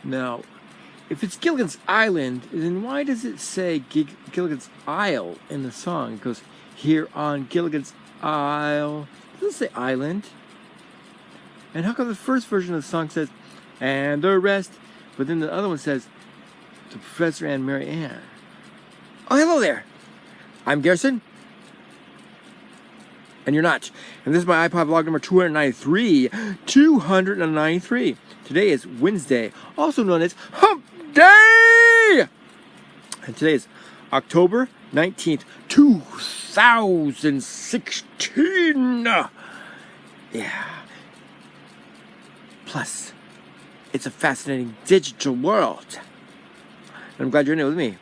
Now, if it's Gilligan's Island, then why does it say Gilligan's Isle in the song? It goes, here on Gilligan's Isle. It doesn't say island. And how come the first version of the song says, and the rest, but then the other one says, the Professor and Mary Ann? Oh, hello there. I'm Garrison. And you're not. And this is my iPod vlog number 293. 293. Today is Wednesday, also known as Hump Day! And today is October 19th, 2016. Yeah. Plus, it's a fascinating digital world. And I'm glad you're in it with me.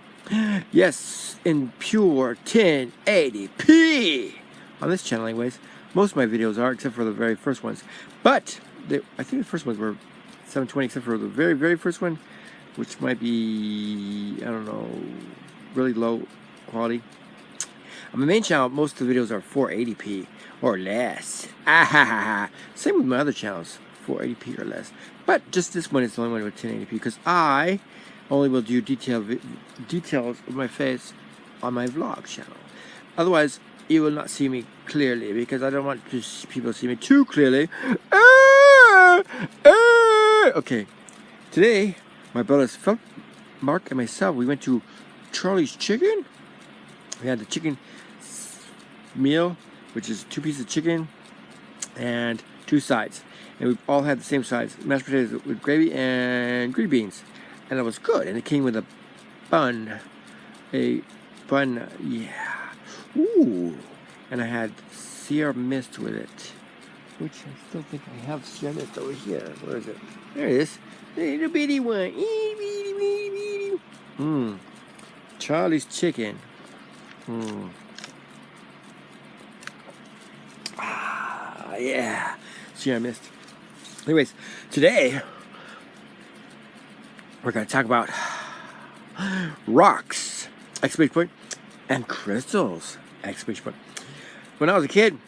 Yes, in pure 1080p. On this channel anyways. Most of my videos are, except for the very first ones. But, I think the first ones were 720, except for the very, very first one, which might be, I don't know, really low quality. On my main channel, most of the videos are 480p or less. Same with my other channels, 480p or less. But just this one is the only one with 1080p, because I only will do details of my face on my vlog channel. Otherwise, you will not see me clearly, because I don't want people to see me too clearly. Okay, today, my brothers Philip, Mark, and myself, we went to Charlie's Chicken. We had the chicken meal, which is 2 pieces of chicken and 2 sides. And we all had the same sides, mashed potatoes with gravy and green beans. And it was good, and it came with a bun. Yeah. Ooh. And I had Sierra Mist with it, which I still think I have Sierra Mist over here. Where is it? There it is. The little bitty one. Charlie's Chicken. Yeah. Sierra Mist. Anyways, today we're going to talk about rocks, exclamation point, and crystals, exclamation point. When I was a kid,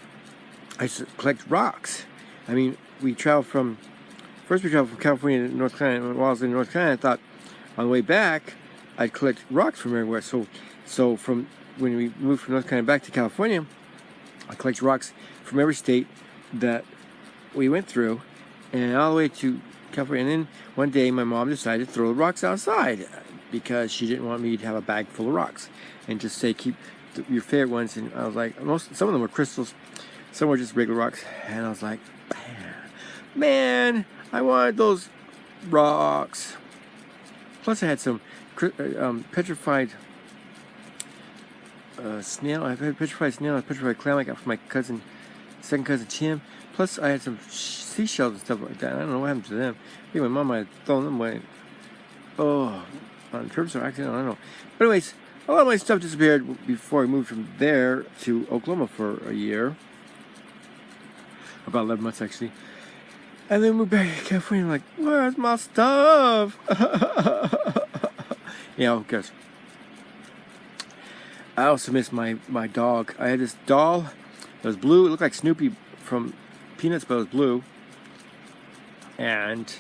I used to collect rocks. I mean, we traveled from California to North Carolina. While I was in North Carolina, I thought on the way back, I'd collect rocks from everywhere. So from when we moved from North Carolina back to California, I collect rocks from every state that we went through, and all the way to California. And then one day, my mom decided to throw the rocks outside because she didn't want me to have a bag full of rocks and just say, keep your favorite ones. And I was like, some of them were crystals, some were just regular rocks. And I was like, man, I wanted those rocks. Plus I had some petrified snail. I had petrified snail and petrified clam I got from my second cousin Tim. Plus I had some seashells and stuff like that. I don't know what happened to them. I think my mom might have thrown them away. Oh, on purpose or accident, I don't know. But anyways, a lot of my stuff disappeared before I moved from there to Oklahoma for a year. About 11 months, actually. And then moved back to California. I'm like, where's my stuff? Yeah, who cares? I also miss my dog. I had this doll that was blue. It looked like Snoopy from Peanuts, but it was blue. And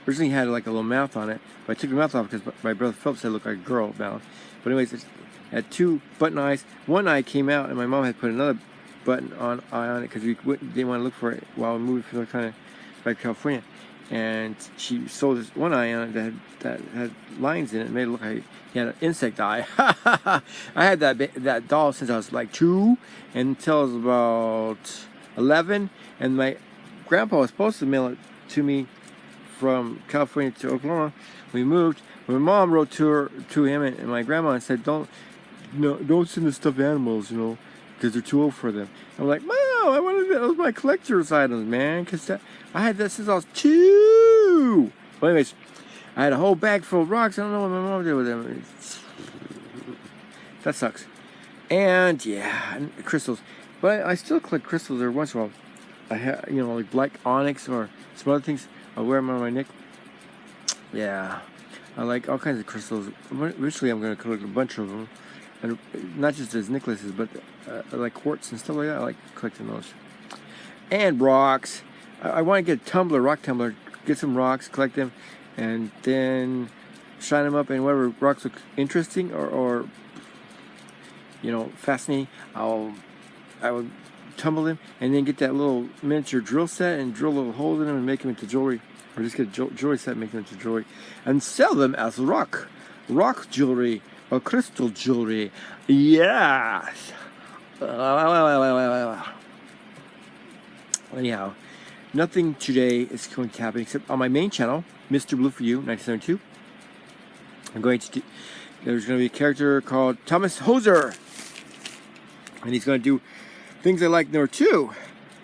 originally had like a little mouth on it. But I took the mouth off because my brother Philip said it looked like a girl mouth. But anyways, it had 2 button eyes. One eye came out, and my mom had put another eye on it because we didn't want to look for it while we moved from North Carolina back to California. And she sewed this one eye on it that had lines in it and made it look like he had an insect eye. I had that doll since I was like 2 until I was about 11. And my grandpa was supposed to mail it to me from California to Oklahoma. We moved. My mom wrote to him and my grandma and said, don't send the stuffed animals, because they're too old for them. I'm like, Mom, I wanted those my collector's items, man, because I had that since I was 2. Well, anyways, I had a whole bag full of rocks. I don't know what my mom did with them. That sucks. And yeah, crystals. But I still collect crystals every once in a while. I have, like black onyx or some other things. I wear them on my neck. Yeah, I like all kinds of crystals. Eventually, I'm going to collect a bunch of them, and not just as necklaces, but like quartz and stuff like that. I like collecting those. And rocks. I want to get a rock tumbler, get some rocks, collect them, and then shine them up in whatever rocks look interesting or fascinating. I would tumble them and then get that little miniature drill set and drill little holes in them and make them into jewelry, or just get a jewelry set and make them into jewelry and sell them as rock jewelry or crystal jewelry. Yes. Anyhow, nothing today is going to happen except on my main channel, Mr. Blue for You 1972. There's going to be a character called Thomas Hoser, and he's going to do things I like. Number 2,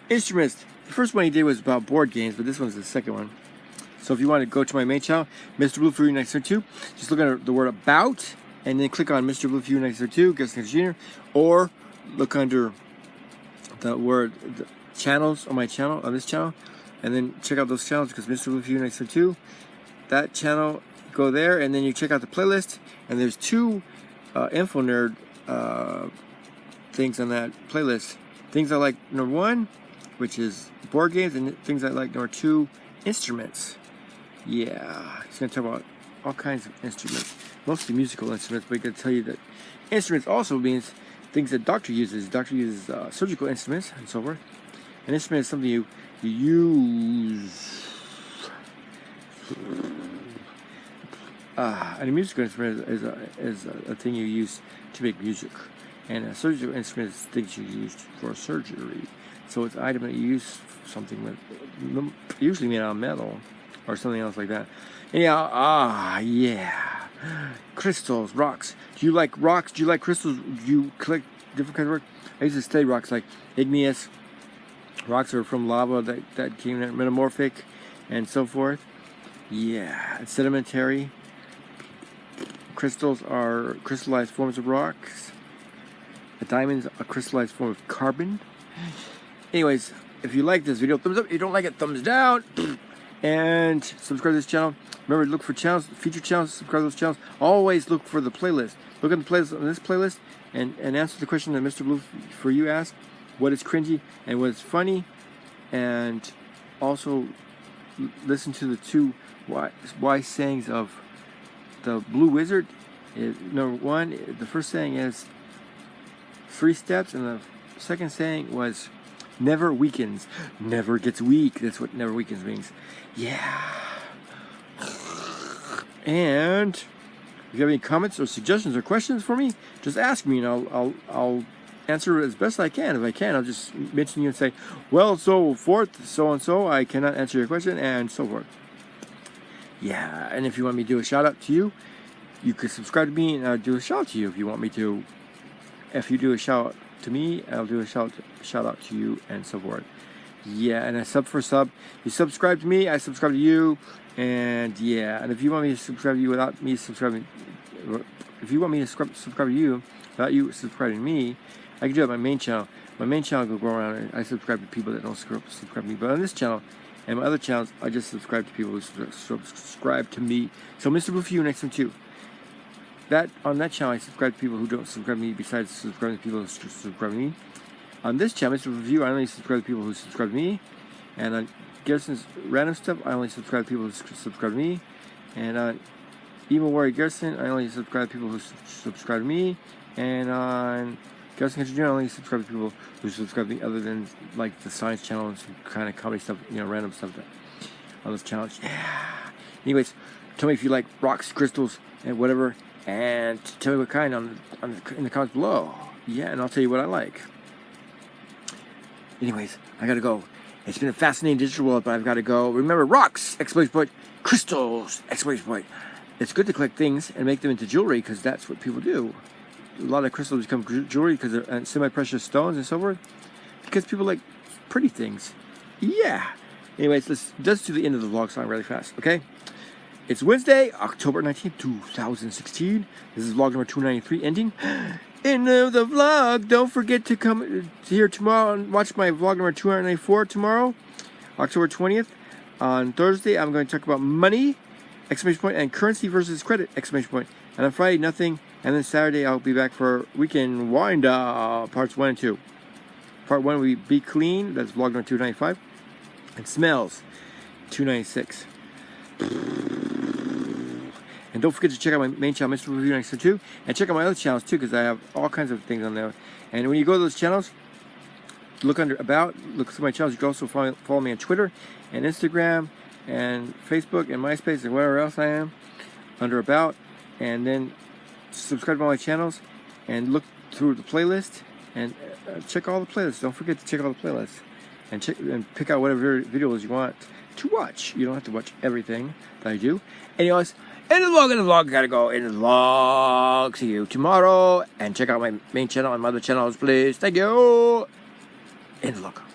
instruments. The first one he did was about board games, but this one's the second one. So if you want to go to my main channel, Mr. Blue for You 1972, just look at the word about, and then click on Mr. Blue for You 1972, Gersten Jr., or look under the word channels on my channel, on this channel, and then check out those channels, because Mr. Blue for You 1972, that channel, go there, and then you check out the playlist, and there's 2 info nerd things on that playlist. Things I like, number 1, which is board games, and things I like, number 2, instruments. Yeah, he's going to talk about all kinds of instruments, mostly musical instruments, but he can tell you that instruments also means things that doctor uses. Doctor uses surgical instruments and so forth. An instrument is something you use. And a musical instrument is a thing you use to make music. And a surgical instrument is things you use for surgery. So it's an item that you use something with, usually made out of metal or something else like that. Anyhow, yeah. Crystals, rocks. Do you like rocks? Do you like crystals? Do you collect different kinds of rocks? I used to study rocks like igneous. Rocks are from lava that came out, metamorphic, and so forth. Yeah, and sedimentary. Crystals are crystallized forms of rocks. A diamond's a crystallized form of carbon. Anyways, if you like this video, thumbs up. If you don't like it, thumbs down. And subscribe to this channel. Remember, look for channels, featured channels, subscribe to those channels. Always look for the playlist. Look at the playlist on this playlist and answer the question that Mr. Blue for You asked. What is cringy and what is funny. And also listen to the 2 wise sayings of the Blue Wizard. Number 1, the first saying is 3 steps, and the second saying was never weakens, never gets weak. That's what never weakens means. Yeah. And if you have any comments or suggestions or questions for me, just ask me, and I'll answer as best I can. If I can, I'll just mention you and say, well, so forth, so and so, I cannot answer your question, and so forth. Yeah, and if you want me to do a shout out to you, you could subscribe to me and I'll do a shout out to you if you want me to. If you do a shout out to me, I'll do a shout out to you, and so forth. Yeah, and a sub for sub. You subscribe to me, I subscribe to you, and yeah. And if you want me to subscribe to you without me subscribing, if you want me to subscribe to you without you subscribing to me, I can do it on my main channel. My main channel will go around and I subscribe to people that don't subscribe to me. But on this channel and my other channels, I just subscribe to people who subscribe to me. So Mr. Blue for You 1972. On that channel, I subscribe to people who don't subscribe to me, besides subscribing to people who subscribe to me. On this channel, Mr. Blue for You, I only subscribe to people who subscribe to me. And on Gersten's random stuff, I only subscribe to people who subscribe to me. And on Emo Warrior Gersten, I only subscribe to people who subscribe to me. And on Gersten Jr., I only subscribe to people who subscribe to me, other than like the science channel and some kind of comedy stuff, random stuff on those channels. Yeah. Anyways, tell me if you like rocks, crystals, and whatever. And tell me what kind in the comments below. Yeah, and I'll tell you what I like. Anyways, I gotta go. It's been a fascinating digital world, but I've got to go. Remember, rocks! Exclamation point. Crystals! Exclamation point. It's good to collect things and make them into jewelry, because that's what people do. A lot of crystals become jewelry because they're semi-precious stones and so forth. Because people like pretty things. Yeah. Anyways, let's do the end of the vlog song really fast, okay? It's Wednesday, October 19th, 2016. This is vlog number 293 ending. End of the vlog. Don't forget to come here tomorrow and watch my vlog number 294 tomorrow, October 20th. On Thursday, I'm going to talk about money, exclamation point, and currency versus credit, exclamation point. And on Friday, nothing. And then Saturday, I'll be back for weekend wind up, parts 1 and 2. Part 1 will be Be Clean. That's vlog number 295. And Smells, 296. And don't forget to check out my main channel, Mr. Review 962, and check out my other channels too, because I have all kinds of things on there. And when you go to those channels, look under About, look through my channels. You can also follow me on Twitter and Instagram and Facebook and MySpace and wherever else I am under About. And then subscribe to all my channels and look through the playlist and check all the playlists. Don't forget to check all the playlists and pick out whatever videos you want to watch. You don't have to watch everything that I do. Anyways, in the vlog, gotta go in the vlog. See you tomorrow, and check out my main channel and my other channels, please. Thank you. In the vlog.